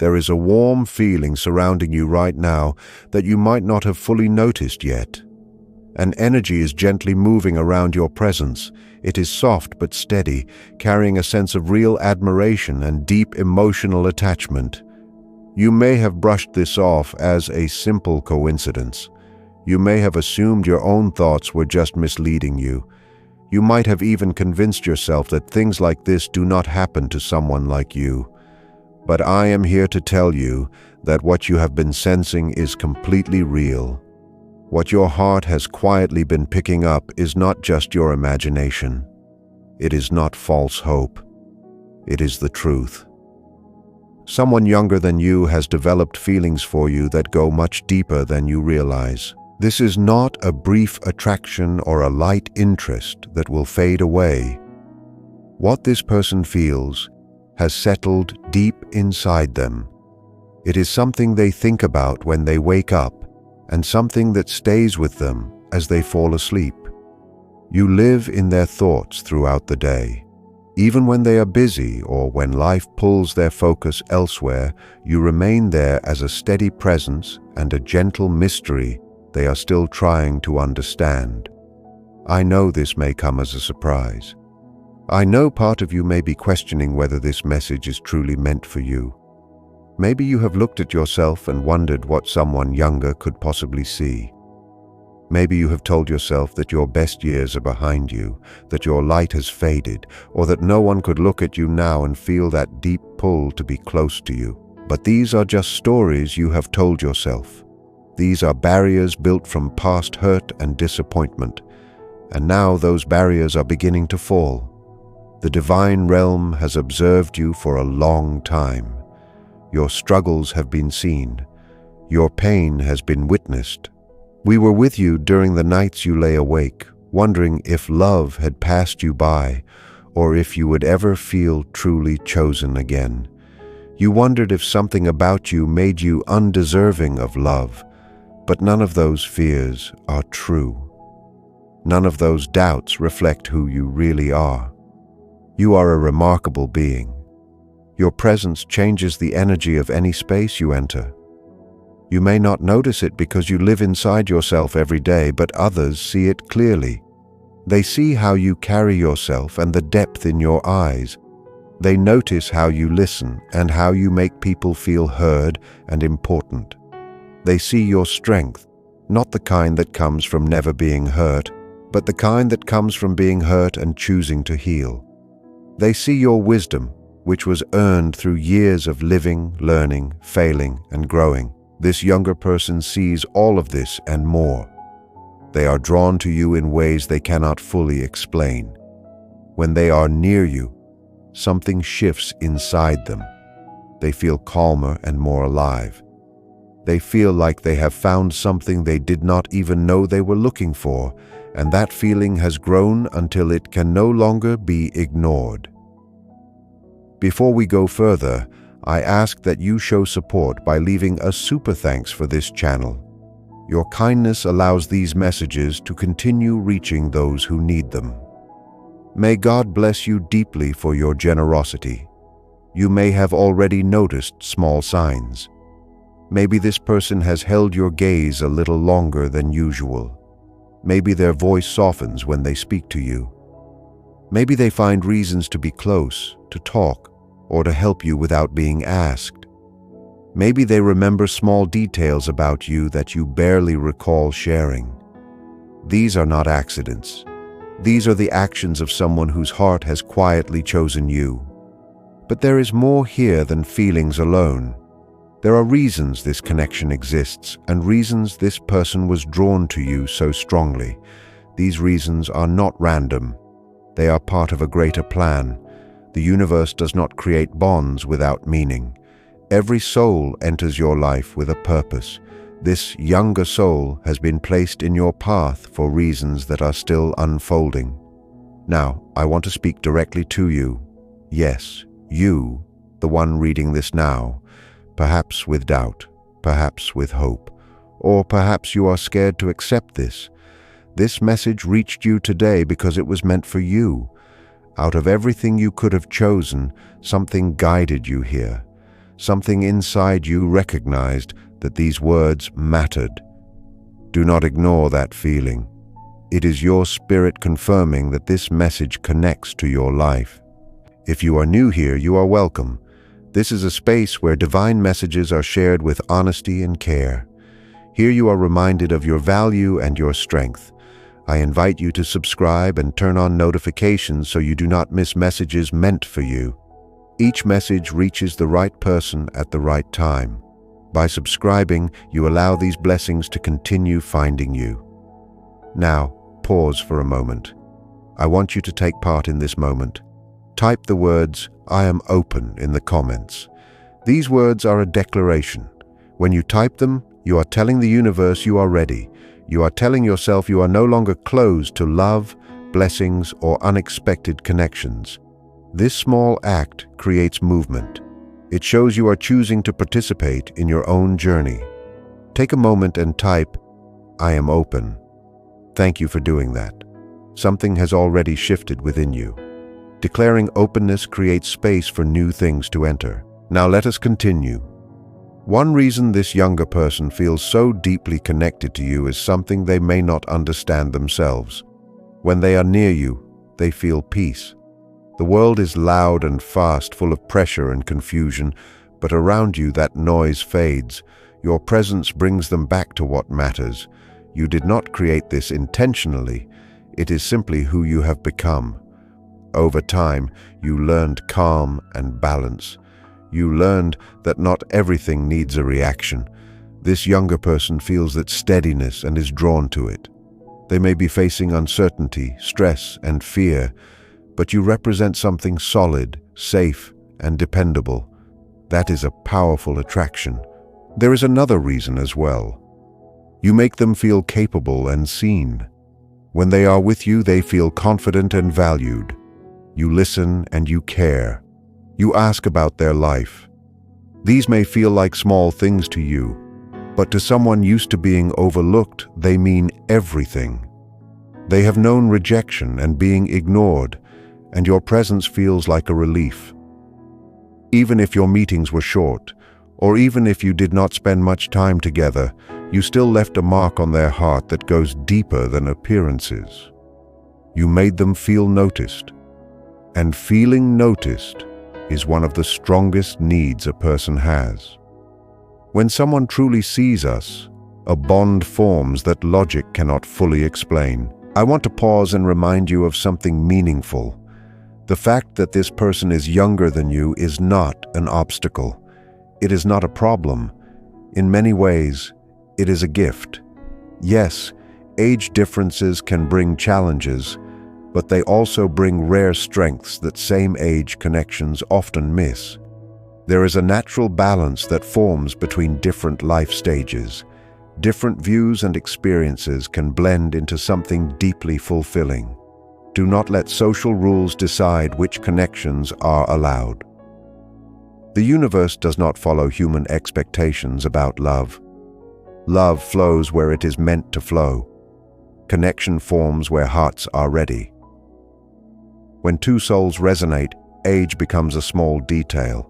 There is a warm feeling surrounding you right now that you might not have fully noticed yet. An energy is gently moving around your presence. It is soft but steady, carrying a sense of real admiration and deep emotional attachment. You may have brushed this off as a simple coincidence. You may have assumed your own thoughts were just misleading you. You might have even convinced yourself that things like this do not happen to someone like you. But I am here to tell you that what you have been sensing is completely real. What your heart has quietly been picking up is not just your imagination. It is not false hope. It is the truth. Someone younger than you has developed feelings for you that go much deeper than you realize. This is not a brief attraction or a light interest that will fade away. What this person feels has settled deep inside them. It is something they think about when they wake up, and something that stays with them as they fall asleep. You live in their thoughts throughout the day. Even when they are busy or when life pulls their focus elsewhere, you remain there as a steady presence and a gentle mystery they are still trying to understand. I know this may come as a surprise. I know part of you may be questioning whether this message is truly meant for you. Maybe you have looked at yourself and wondered what someone younger could possibly see. Maybe you have told yourself that your best years are behind you, that your light has faded, or that no one could look at you now and feel that deep pull to be close to you. But these are just stories you have told yourself. These are barriers built from past hurt and disappointment, and now those barriers are beginning to fall. The divine realm has observed you for a long time. Your struggles have been seen. Your pain has been witnessed. We were with you during the nights you lay awake, wondering if love had passed you by, or if you would ever feel truly chosen again. You wondered if something about you made you undeserving of love, but none of those fears are true. None of those doubts reflect who you really are. You are a remarkable being. Your presence changes the energy of any space you enter. You may not notice it because you live inside yourself every day, but others see it clearly. They see how you carry yourself and the depth in your eyes. They notice how you listen and how you make people feel heard and important. They see your strength, not the kind that comes from never being hurt, but the kind that comes from being hurt and choosing to heal. They see your wisdom, which was earned through years of living, learning, failing, and growing. This younger person sees all of this and more. They are drawn to you in ways they cannot fully explain. When they are near you, something shifts inside them. They feel calmer and more alive. They feel like they have found something they did not even know they were looking for, and that feeling has grown until it can no longer be ignored. Before we go further, I ask that you show support by leaving a super thanks for this channel. Your kindness allows these messages to continue reaching those who need them. May God bless you deeply for your generosity. You may have already noticed small signs. Maybe this person has held your gaze a little longer than usual. Maybe their voice softens when they speak to you. Maybe they find reasons to be close, to talk, or to help you without being asked. Maybe they remember small details about you that you barely recall sharing. These are not accidents. These are the actions of someone whose heart has quietly chosen you. But there is more here than feelings alone. There are reasons this connection exists, and reasons this person was drawn to you so strongly. These reasons are not random. They are part of a greater plan. The universe does not create bonds without meaning. Every soul enters your life with a purpose. This younger soul has been placed in your path for reasons that are still unfolding. Now, I want to speak directly to you. Yes, you, the one reading this now, perhaps with doubt, perhaps with hope, or perhaps you are scared to accept this. This message reached you today because it was meant for you. Out of everything you could have chosen, something guided you here. Something inside you recognized that these words mattered. Do not ignore that feeling. It is your spirit confirming that this message connects to your life. If you are new here, you are welcome. This is a space where divine messages are shared with honesty and care. Here you are reminded of your value and your strength. I invite you to subscribe and turn on notifications so you do not miss messages meant for you. Each message reaches the right person at the right time. By subscribing, you allow these blessings to continue finding you. Now, pause for a moment. I want you to take part in this moment. Type the words, "I am open," in the comments. These words are a declaration. When you type them, you are telling the universe you are ready. You are telling yourself you are no longer closed to love, blessings, or unexpected connections. This small act creates movement. It shows you are choosing to participate in your own journey. Take a moment and type, "I am open." Thank you for doing that. Something has already shifted within you. Declaring openness creates space for new things to enter. Now let us continue. One reason this younger person feels so deeply connected to you is something they may not understand themselves. When they are near you, they feel peace. The world is loud and fast, full of pressure and confusion, but around you that noise fades. Your presence brings them back to what matters. You did not create this intentionally. It is simply who you have become. Over time, you learned calm and balance. You learned that not everything needs a reaction. This younger person feels that steadiness and is drawn to it. They may be facing uncertainty, stress, and fear, but you represent something solid, safe, and dependable. That is a powerful attraction. There is another reason as well. You make them feel capable and seen. When they are with you, they feel confident and valued. You listen and you care. You ask about their life. These may feel like small things to you, but to someone used to being overlooked, they mean everything. They have known rejection and being ignored, and your presence feels like a relief. Even if your meetings were short, or even if you did not spend much time together, you still left a mark on their heart that goes deeper than appearances. You made them feel noticed. And feeling noticed is one of the strongest needs a person has. When someone truly sees us, a bond forms that logic cannot fully explain. I want to pause and remind you of something meaningful. The fact that this person is younger than you is not an obstacle. It is not a problem. In many ways, it is a gift. Yes, age differences can bring challenges, but they also bring rare strengths that same-age connections often miss. There is a natural balance that forms between different life stages. Different views and experiences can blend into something deeply fulfilling. Do not let social rules decide which connections are allowed. The universe does not follow human expectations about love. Love flows where it is meant to flow. Connection forms where hearts are ready. When two souls resonate, age becomes a small detail.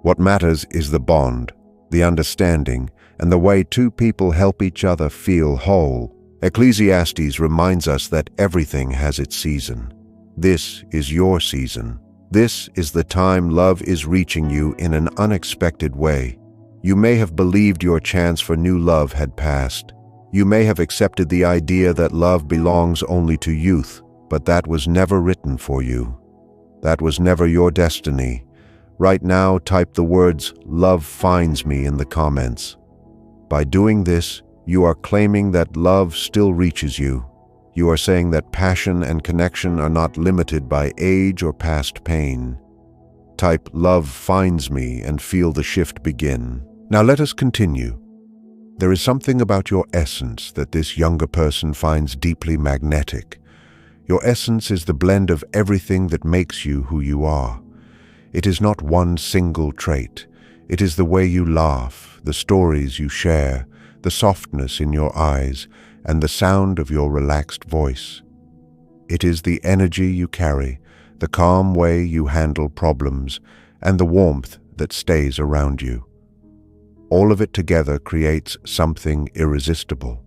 What matters is the bond, the understanding, and the way two people help each other feel whole. Ecclesiastes reminds us that everything has its season. This is your season. This is the time love is reaching you in an unexpected way. You may have believed your chance for new love had passed. You may have accepted the idea that love belongs only to youth, but that was never written for you. That was never your destiny. Right now, type the words, "Love finds me," in the comments. By doing this, you are claiming that love still reaches you. You are saying that passion and connection are not limited by age or past pain. Type "Love finds me" and feel the shift begin. Now let us continue. There is something about your essence that this younger person finds deeply magnetic. Your essence is the blend of everything that makes you who you are. It is not one single trait. It is the way you laugh, the stories you share, the softness in your eyes, and the sound of your relaxed voice. It is the energy you carry, the calm way you handle problems, and the warmth that stays around you. All of it together creates something irresistible.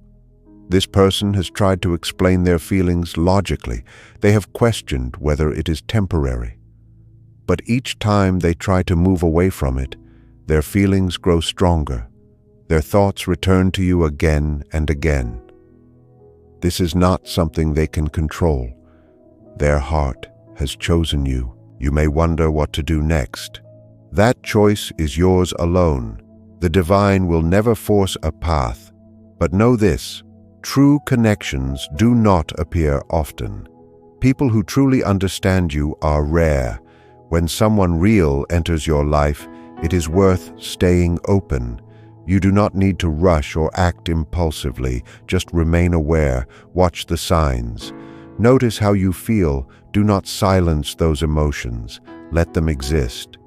This person has tried to explain their feelings logically. They have questioned whether it is temporary. But each time they try to move away from it, their feelings grow stronger. Their thoughts return to you again and again. This is not something they can control. Their heart has chosen you. You may wonder what to do next. That choice is yours alone. The divine will never force a path. But know this, true connections do not appear often. People who truly understand you are rare. When someone real enters your life, it is worth staying open. You do not need to rush or act impulsively. Just remain aware. Watch the signs. Notice how you feel. Do not silence those emotions. Let them exist.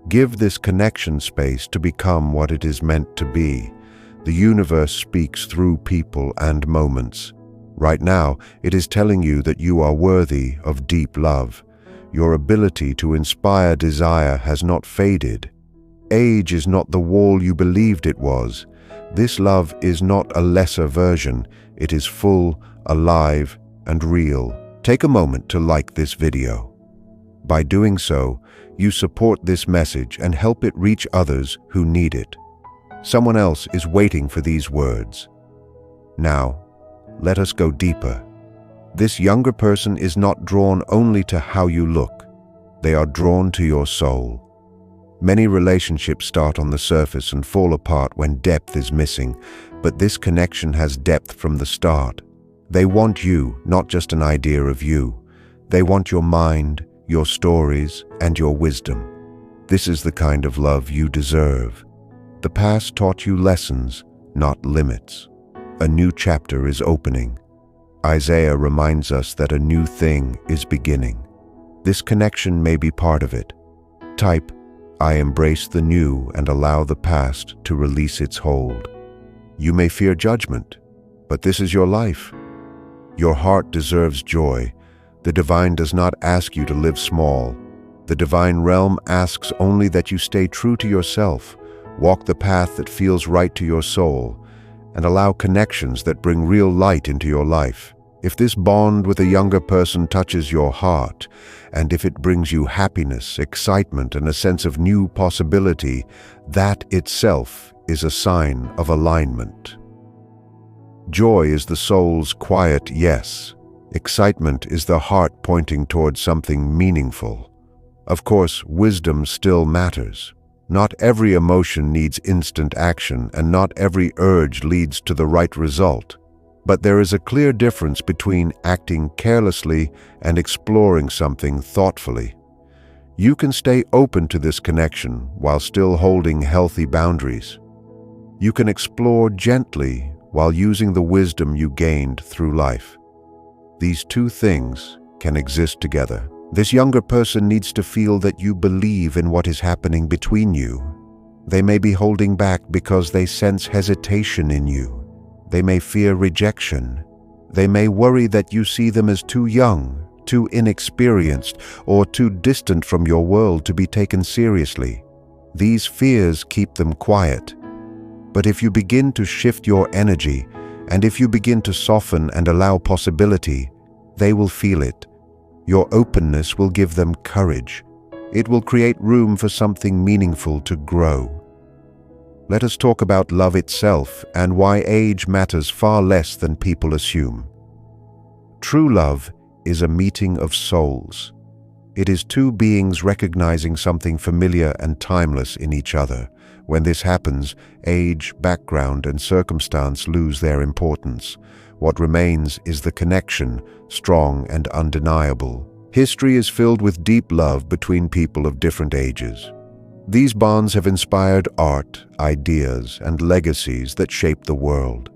Give this connection space to become what it is meant to be. The universe speaks through people and moments. Right now, it is telling you that you are worthy of deep love. Your ability to inspire desire has not faded. Age is not the wall you believed it was. This love is not a lesser version. It is full, alive, and real. Take a moment to like this video. By doing so, you support this message and help it reach others who need it. Someone else is waiting for these words. Now, let us go deeper. This younger person is not drawn only to how you look. They are drawn to your soul. Many relationships start on the surface and fall apart when depth is missing, but this connection has depth from the start. They want you, not just an idea of you. They want your mind, your stories, and your wisdom. This is the kind of love you deserve. The past taught you lessons, not limits. A new chapter is opening. Isaiah reminds us that a new thing is beginning. This connection may be part of it. Type, "I embrace the new and allow the past to release its hold." You may fear judgment, but this is your life. Your heart deserves joy. The divine does not ask you to live small. The divine realm asks only that you stay true to yourself, walk the path that feels right to your soul, and allow connections that bring real light into your life. If this bond with a younger person touches your heart, and if it brings you happiness, excitement, and a sense of new possibility, that itself is a sign of alignment. Joy is the soul's quiet yes. Excitement is the heart pointing towards something meaningful. Of course, wisdom still matters. Not every emotion needs instant action, and not every urge leads to the right result. But there is a clear difference between acting carelessly and exploring something thoughtfully. You can stay open to this connection while still holding healthy boundaries. You can explore gently while using the wisdom you gained through life. These two things can exist together. This younger person needs to feel that you believe in what is happening between you. They may be holding back because they sense hesitation in you. They may fear rejection. They may worry that you see them as too young, too inexperienced, or too distant from your world to be taken seriously. These fears keep them quiet. But if you begin to shift your energy, and if you begin to soften and allow possibility, they will feel it. Your openness will give them courage. It will create room for something meaningful to grow. Let us talk about love itself and why age matters far less than people assume. True love is a meeting of souls. It is two beings recognizing something familiar and timeless in each other. When this happens, age, background, and circumstance lose their importance. What remains is the connection, strong and undeniable. History is filled with deep love between people of different ages. These bonds have inspired art, ideas, and legacies that shape the world.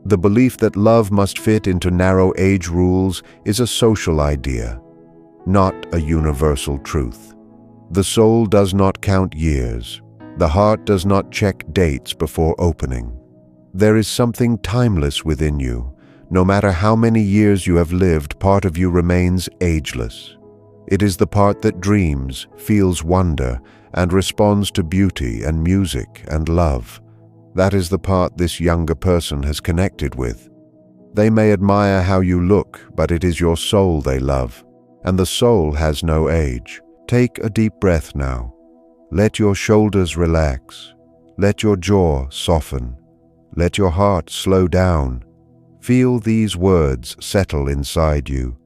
The belief that love must fit into narrow age rules is a social idea, not a universal truth. The soul does not count years. The heart does not check dates before opening. There is something timeless within you. No matter how many years you have lived, part of you remains ageless. It is the part that dreams, feels wonder, and responds to beauty and music and love. That is the part this younger person has connected with. They may admire how you look, but it is your soul they love, and the soul has no age. Take a deep breath now. Let your shoulders relax. Let your jaw soften. Let your heart slow down. Feel these words settle inside you.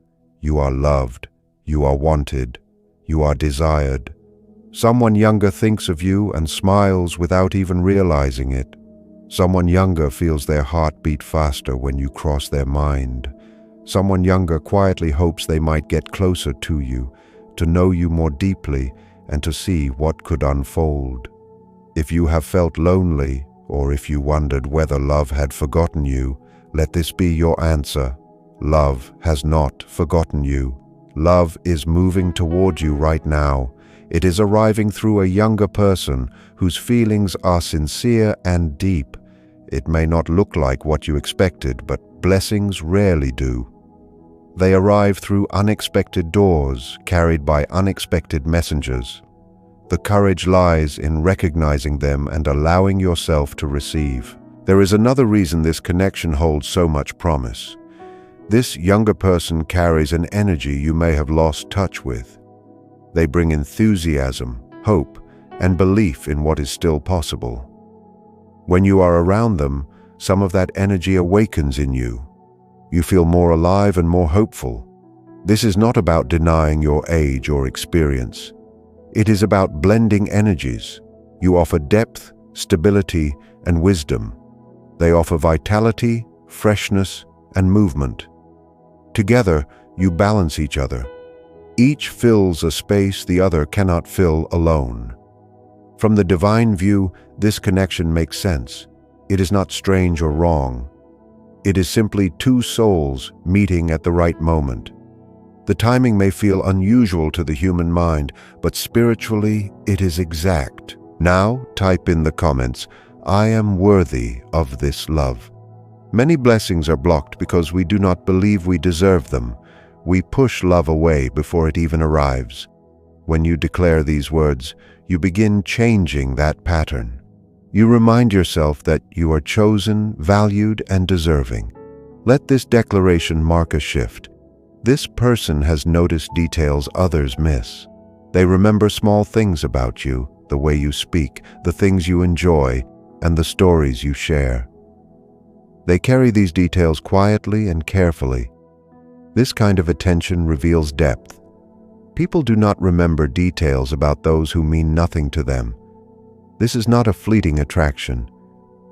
You are loved. You are wanted. You are desired. Someone younger thinks of you and smiles without even realizing it. Someone younger feels their heart beat faster when you cross their mind. Someone younger quietly hopes they might get closer to you, to know you more deeply, and to see what could unfold. If you have felt lonely, or if you wondered whether love had forgotten you, let this be your answer. Love has not forgotten you. Love is moving toward you right now. It is arriving through a younger person whose feelings are sincere and deep. It may not look like what you expected, but blessings rarely do. They arrive through unexpected doors, carried by unexpected messengers. The courage lies in recognizing them and allowing yourself to receive. There is another reason this connection holds so much promise. This younger person carries an energy you may have lost touch with. They bring enthusiasm, hope, and belief in what is still possible. When you are around them, some of that energy awakens in you. You feel more alive and more hopeful. This is not about denying your age or experience. It is about blending energies. You offer depth, stability, and wisdom. They offer vitality, freshness, and movement. Together, you balance each other. Each fills a space the other cannot fill alone. From the divine view, this connection makes sense. It is not strange or wrong. It is simply two souls meeting at the right moment. The timing may feel unusual to the human mind, but spiritually, it is exact. Now, type in the comments, "I am worthy of this love." Many blessings are blocked because we do not believe we deserve them. We push love away before it even arrives. When you declare these words, you begin changing that pattern. You remind yourself that you are chosen, valued, and deserving. Let this declaration mark a shift. This person has noticed details others miss. They remember small things about you, the way you speak, the things you enjoy, and the stories you share. They carry these details quietly and carefully. This kind of attention reveals depth. People do not remember details about those who mean nothing to them. This is not a fleeting attraction.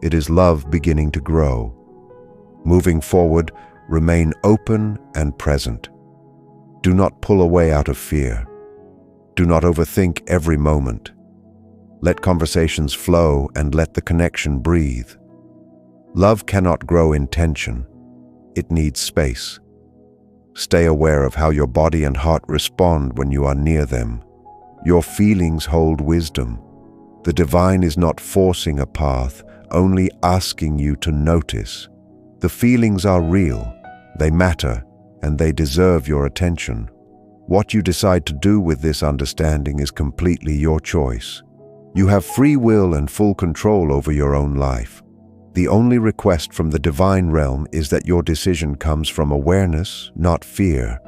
It is love beginning to grow. Moving forward, remain open and present. Do not pull away out of fear. Do not overthink every moment. Let conversations flow and let the connection breathe. Love cannot grow in tension. It needs space. Stay aware of how your body and heart respond when you are near them. Your feelings hold wisdom. The divine is not forcing a path, only asking you to notice. The feelings are real, they matter, and they deserve your attention. What you decide to do with this understanding is completely your choice. You have free will and full control over your own life. The only request from the divine realm is that your decision comes from awareness, not fear,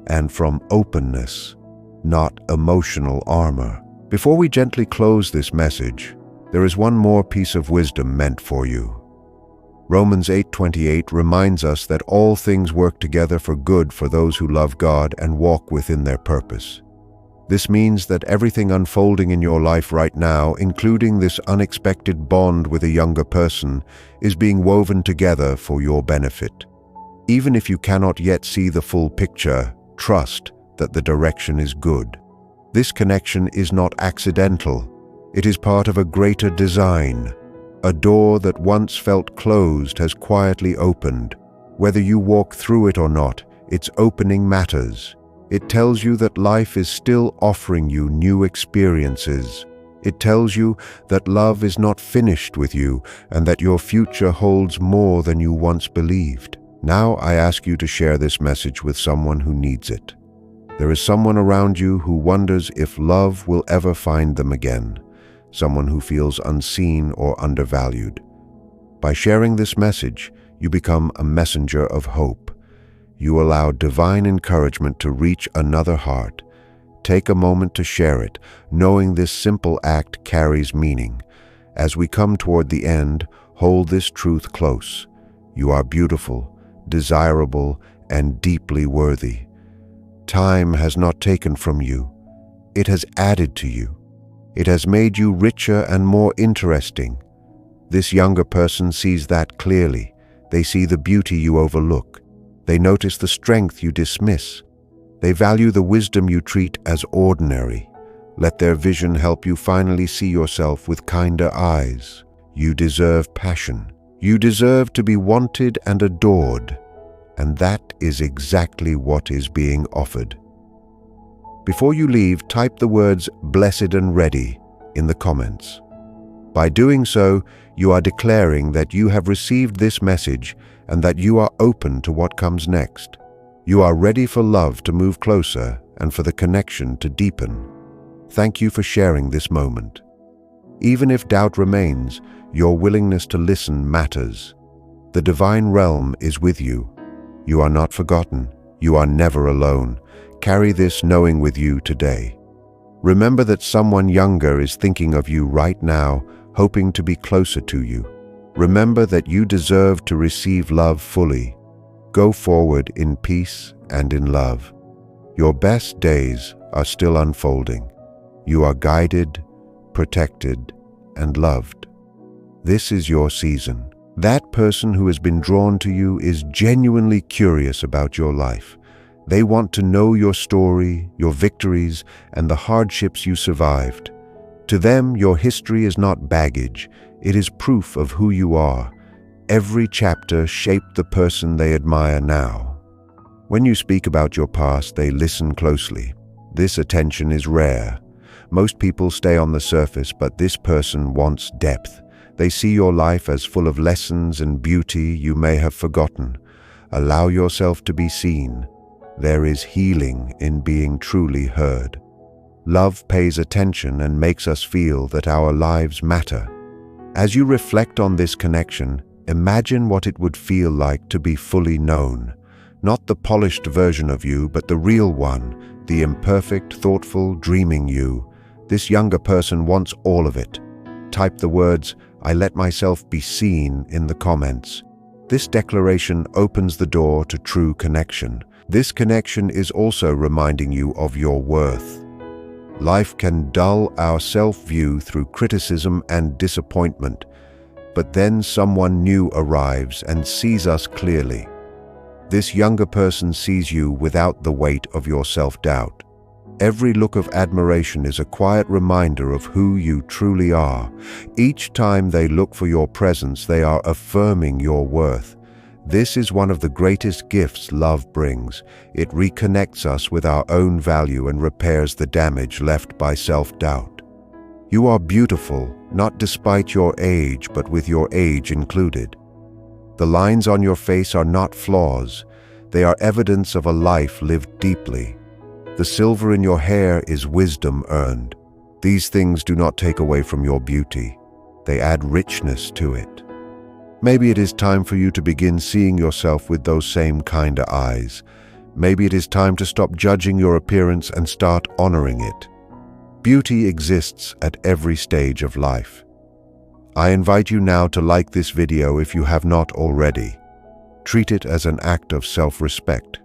and from openness, not emotional armor. Before we gently close this message, there is one more piece of wisdom meant for you. Romans 8:28 reminds us that all things work together for good for those who love God and walk within their purpose. This means that everything unfolding in your life right now, including this unexpected bond with a younger person, is being woven together for your benefit. Even if you cannot yet see the full picture, trust that the direction is good. This connection is not accidental. It is part of a greater design. A door that once felt closed has quietly opened. Whether you walk through it or not, its opening matters. It tells you that life is still offering you new experiences. It tells you that love is not finished with you and that your future holds more than you once believed. Now I ask you to share this message with someone who needs it. There is someone around you who wonders if love will ever find them again, someone who feels unseen or undervalued. By sharing this message, you become a messenger of hope. You allow divine encouragement to reach another heart. Take a moment to share it, knowing this simple act carries meaning. As we come toward the end, hold this truth close. You are beautiful, desirable, and deeply worthy. Time has not taken from you. It has added to you. It has made you richer and more interesting. This younger person sees that clearly. They see the beauty you overlook. They notice the strength you dismiss. They value the wisdom you treat as ordinary. Let their vision help you finally see yourself with kinder eyes. You deserve passion. You deserve to be wanted and adored. And that is exactly what is being offered. Before you leave, type the words "blessed and ready" in the comments. By doing so, you are declaring that you have received this message and that you are open to what comes next. You are ready for love to move closer and for the connection to deepen. Thank you for sharing this moment. Even if doubt remains, your willingness to listen matters. The divine realm is with you. You are not forgotten. You are never alone. Carry this knowing with you today. Remember that someone younger is thinking of you right now, hoping to be closer to you. Remember that you deserve to receive love fully. Go forward in peace and in love. Your best days are still unfolding. You are guided, protected, and loved. This is your season. That person who has been drawn to you is genuinely curious about your life. They want to know your story, your victories, and the hardships you survived. To them, your history is not baggage. It is proof of who you are. Every chapter shaped the person they admire now. When you speak about your past, they listen closely. This attention is rare. Most people stay on the surface, but this person wants depth. They see your life as full of lessons and beauty you may have forgotten. Allow yourself to be seen. There is healing in being truly heard. Love pays attention and makes us feel that our lives matter. As you reflect on this connection, imagine what it would feel like to be fully known. Not the polished version of you, but the real one, the imperfect, thoughtful, dreaming you. This younger person wants all of it. Type the words, "I let myself be seen" in the comments. This declaration opens the door to true connection. This connection is also reminding you of your worth. Life can dull our self-view through criticism and disappointment, but then someone new arrives and sees us clearly. This younger person sees you without the weight of your self-doubt. Every look of admiration is a quiet reminder of who you truly are. Each time they look for your presence, they are affirming your worth. This is one of the greatest gifts love brings. It reconnects us with our own value and repairs the damage left by self-doubt. You are beautiful, not despite your age, but with your age included. The lines on your face are not flaws. They are evidence of a life lived deeply. The silver in your hair is wisdom earned. These things do not take away from your beauty. They add richness to it. Maybe it is time for you to begin seeing yourself with those same kinder eyes. Maybe it is time to stop judging your appearance and start honoring it. Beauty exists at every stage of life. I invite you now to like this video if you have not already. Treat it as an act of self-respect.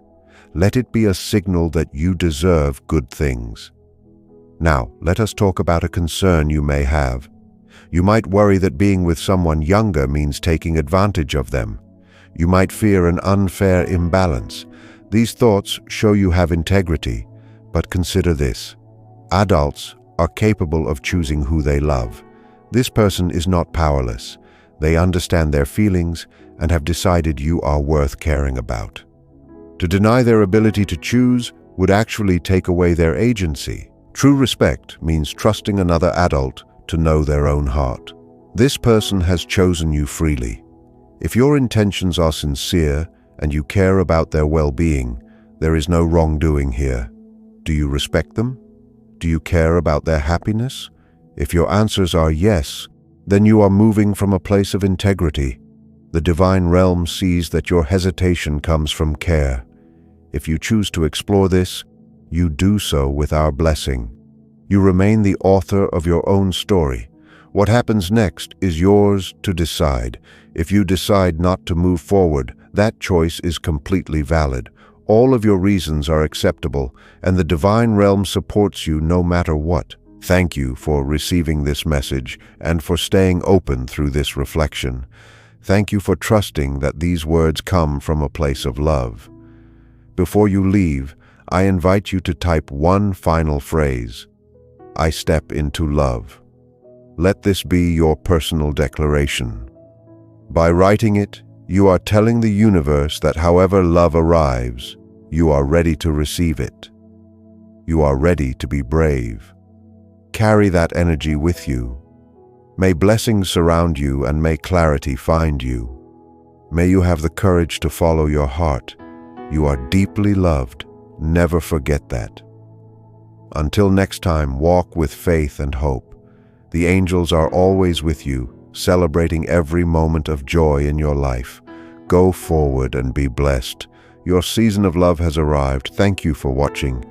Let it be a signal that you deserve good things. Now, let us talk about a concern you may have. You might worry that being with someone younger means taking advantage of them. You might fear an unfair imbalance. These thoughts show you have integrity, but consider this. Adults are capable of choosing who they love. This person is not powerless. They understand their feelings and have decided you are worth caring about. To deny their ability to choose would actually take away their agency. True respect means trusting another adult to know their own heart. This person has chosen you freely. If your intentions are sincere and you care about their well-being, there is no wrongdoing here. Do you respect them? Do you care about their happiness? If your answers are yes, then you are moving from a place of integrity. The divine realm sees that your hesitation comes from care. If you choose to explore this, you do so with our blessing. You remain the author of your own story. What happens next is yours to decide. If you decide not to move forward, that choice is completely valid. All of your reasons are acceptable, and the divine realm supports you no matter what. Thank you for receiving this message and for staying open through this reflection. Thank you for trusting that these words come from a place of love. Before you leave, I invite you to type one final phrase: I step into love. Let this be your personal declaration. By writing it, you are telling the universe that however love arrives, you are ready to receive it. You are ready to be brave. Carry that energy with you. May blessings surround you and may clarity find you. May you have the courage to follow your heart. You are deeply loved. Never forget that. Until next time, walk with faith and hope. The angels are always with you, celebrating every moment of joy in your life. Go forward and be blessed. Your season of love has arrived. Thank you for watching.